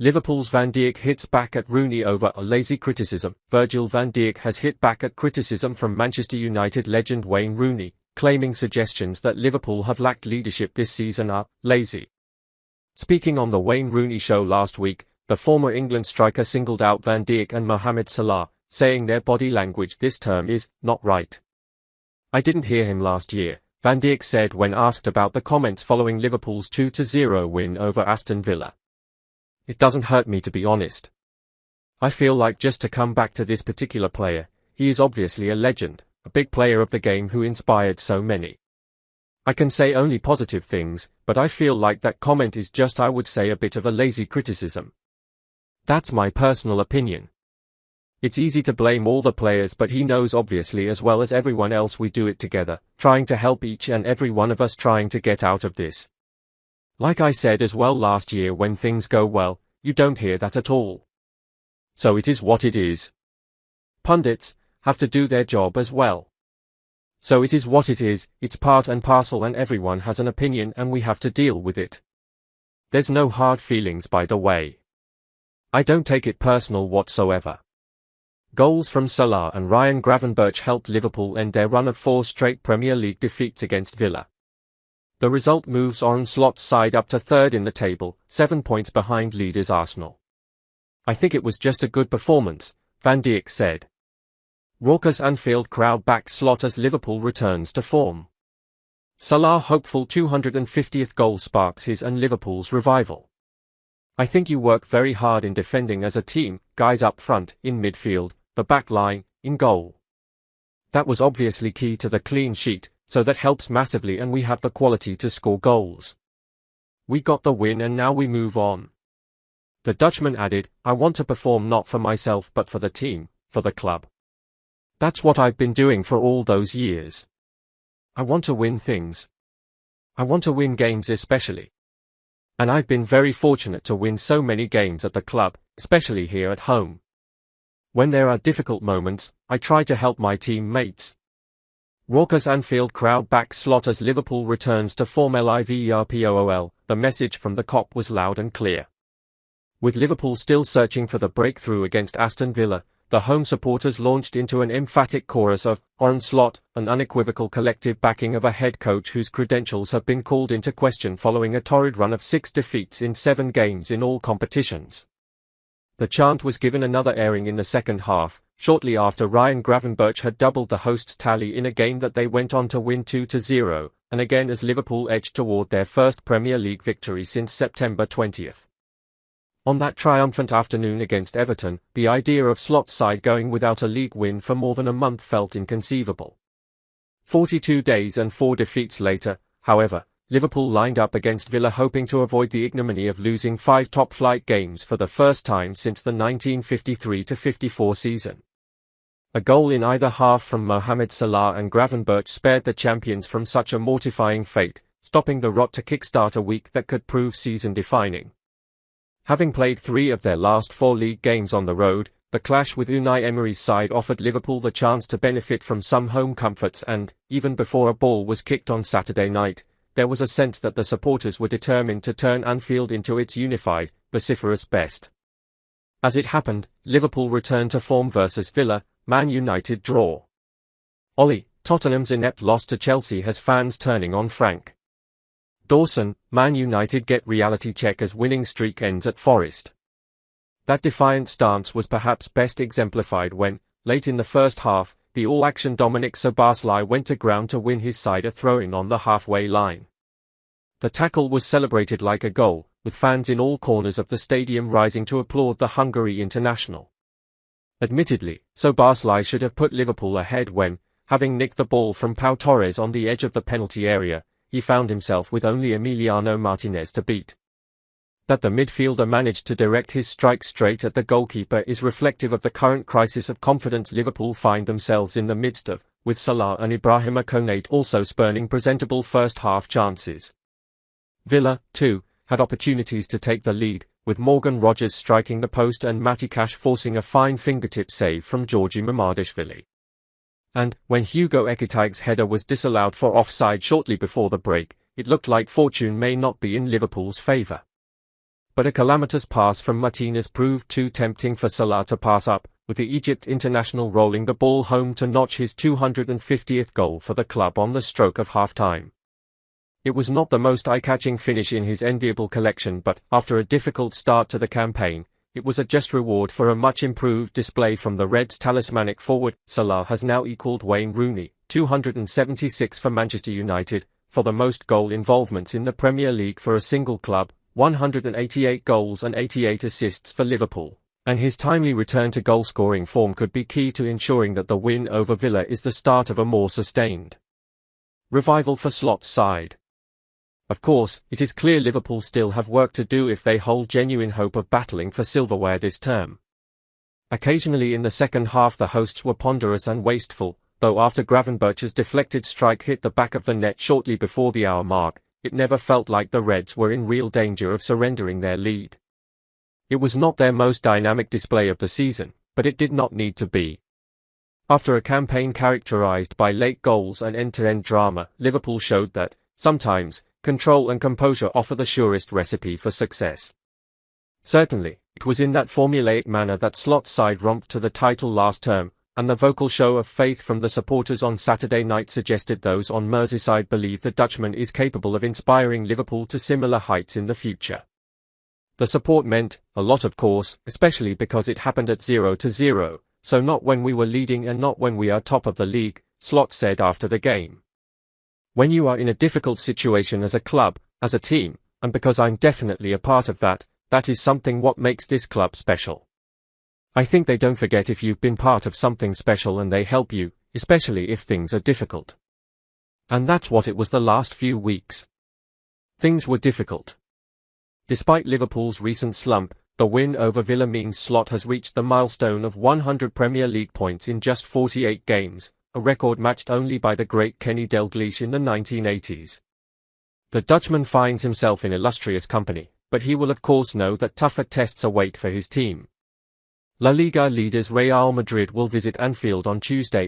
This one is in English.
Liverpool's Van Dijk hits back at Rooney over a lazy criticism. Virgil van Dijk has hit back at criticism from Manchester United legend Wayne Rooney, claiming suggestions that Liverpool have lacked leadership this season are lazy. Speaking on the Wayne Rooney show last week, the former England striker singled out Van Dijk and Mohamed Salah, saying their body language this term is not right. "I didn't hear him last year," Van Dijk said when asked about the comments following Liverpool's 2-0 win over Aston Villa. "It doesn't hurt me, to be honest. I feel like just to come back to this particular player, he is obviously a legend, a big player of the game who inspired so many. I can say only positive things, but I feel like that comment is just, I would say, a bit of a lazy criticism. That's my personal opinion. It's easy to blame all the players, but he knows obviously as well as everyone else we do it together, trying to help each and every one of us trying to get out of this. Like I said as well last year, when things go well, you don't hear that at all. So it is what it is. Pundits have to do their job as well. So it is what it is, it's part and parcel, and everyone has an opinion and we have to deal with it. There's no hard feelings, by the way. I don't take it personal whatsoever." Goals from Salah and Ryan Gravenberch helped Liverpool end their run of 4 straight Premier League defeats against Villa. The result moves Arne Slot's side up to third in the table, 7 points behind leaders Arsenal. "I think it was just a good performance," Van Dijk said. Raucous Anfield crowd backs Slot as Liverpool returns to form. Salah hopeful 250th goal sparks his and Liverpool's revival. "I think you work very hard in defending as a team, guys up front, in midfield, the back line, in goal. That was obviously key to the clean sheet, so that helps massively, and we have the quality to score goals. We got the win and now we move on." The Dutchman added, "I want to perform not for myself but for the team, for the club. That's what I've been doing for all those years. I want to win things. I want to win games especially. And I've been very fortunate to win so many games at the club, especially here at home. When there are difficult moments, I try to help my teammates." Raucous Anfield crowd backs Slot as Liverpool returns to form. Liverpool, the message from the cop was loud and clear. With Liverpool still searching for the breakthrough against Aston Villa, the home supporters launched into an emphatic chorus of "Arne Slot," an unequivocal collective backing of a head coach whose credentials have been called into question following a torrid run of 6 defeats in 7 games in all competitions. The chant was given another airing in the second half, shortly after Ryan Gravenberch had doubled the hosts' tally in a game that they went on to win 2-0, and again as Liverpool edged toward their first Premier League victory since September 20th. On that triumphant afternoon against Everton, the idea of Slot's side going without a league win for more than a month felt inconceivable. 42 days and 4 defeats later, however, Liverpool lined up against Villa hoping to avoid the ignominy of losing 5 top-flight games for the first time since the 1953-54 season. A goal in either half from Mohamed Salah and Gravenberch spared the champions from such a mortifying fate, stopping the rot to kickstart a week that could prove season-defining. Having played 3 of their last 4 league games on the road, the clash with Unai Emery's side offered Liverpool the chance to benefit from some home comforts, and, even before a ball was kicked on Saturday night, there was a sense that the supporters were determined to turn Anfield into its unified, vociferous best. As it happened, Liverpool returned to form versus Villa, Man United draw. Ollie, Tottenham's inept loss to Chelsea has fans turning on Frank Dawson, Man United get reality check as winning streak ends at Forest. That defiant stance was perhaps best exemplified when, late in the first half, the all-action Dominic Szoboszlai went to ground to win his side a throw-in on the halfway line. The tackle was celebrated like a goal, with fans in all corners of the stadium rising to applaud the Hungary international. Admittedly, Szoboszlai should have put Liverpool ahead when, having nicked the ball from Pau Torres on the edge of the penalty area, he found himself with only Emiliano Martinez to beat. That the midfielder managed to direct his strike straight at the goalkeeper is reflective of the current crisis of confidence Liverpool find themselves in the midst of, with Salah and Ibrahima Konate also spurning presentable first-half chances. Villa, too, had opportunities to take the lead, with Morgan Rogers striking the post and Matty Cash forcing a fine fingertip save from Georgi Mamardashvili. And, when Hugo Ekitag's header was disallowed for offside shortly before the break, it looked like fortune may not be in Liverpool's favour. but a calamitous pass from Martinez proved too tempting for Salah to pass up, with the Egypt international rolling the ball home to notch his 250th goal for the club on the stroke of half-time. It was not the most eye-catching finish in his enviable collection, but, after a difficult start to the campaign, it was a just reward for a much-improved display from the Reds' talismanic forward. Salah has now equalled Wayne Rooney, 276 for Manchester United, for the most goal involvements in the Premier League for a single club, 188 goals and 88 assists for Liverpool, and his timely return to goal-scoring form could be key to ensuring that the win over Villa is the start of a more sustained revival for Slot's side. Of course, it is clear Liverpool still have work to do if they hold genuine hope of battling for silverware this term. Occasionally in the second half the hosts were ponderous and wasteful, though after Gravenberch's deflected strike hit the back of the net shortly before the hour mark, it never felt like the Reds were in real danger of surrendering their lead. It was not their most dynamic display of the season, but it did not need to be. After a campaign characterized by late goals and end-to-end drama, Liverpool showed that, sometimes, control and composure offer the surest recipe for success. Certainly, it was in that formulaic manner that Slot's side romped to the title last term, and the vocal show of faith from the supporters on Saturday night suggested those on Merseyside believe the Dutchman is capable of inspiring Liverpool to similar heights in the future. The support meant a lot, of course, especially because it happened at 0-0, so not when we were leading and not when we are top of the league, Slot said after the game. When you are in a difficult situation as a club, as a team, and because I'm definitely a part of that, that is something what makes this club special. I think they don't forget if you've been part of something special and they help you, especially if things are difficult. And that's what it was the last few weeks. Things were difficult. Despite Liverpool's recent slump, the win over Villa means Slot has reached the milestone of 100 Premier League points in just 48 games, a record matched only by the great Kenny Dalglish in the 1980s. The Dutchman finds himself in illustrious company, but he will of course know that tougher tests await for his team. La Liga leaders Real Madrid will visit Anfield on Tuesday,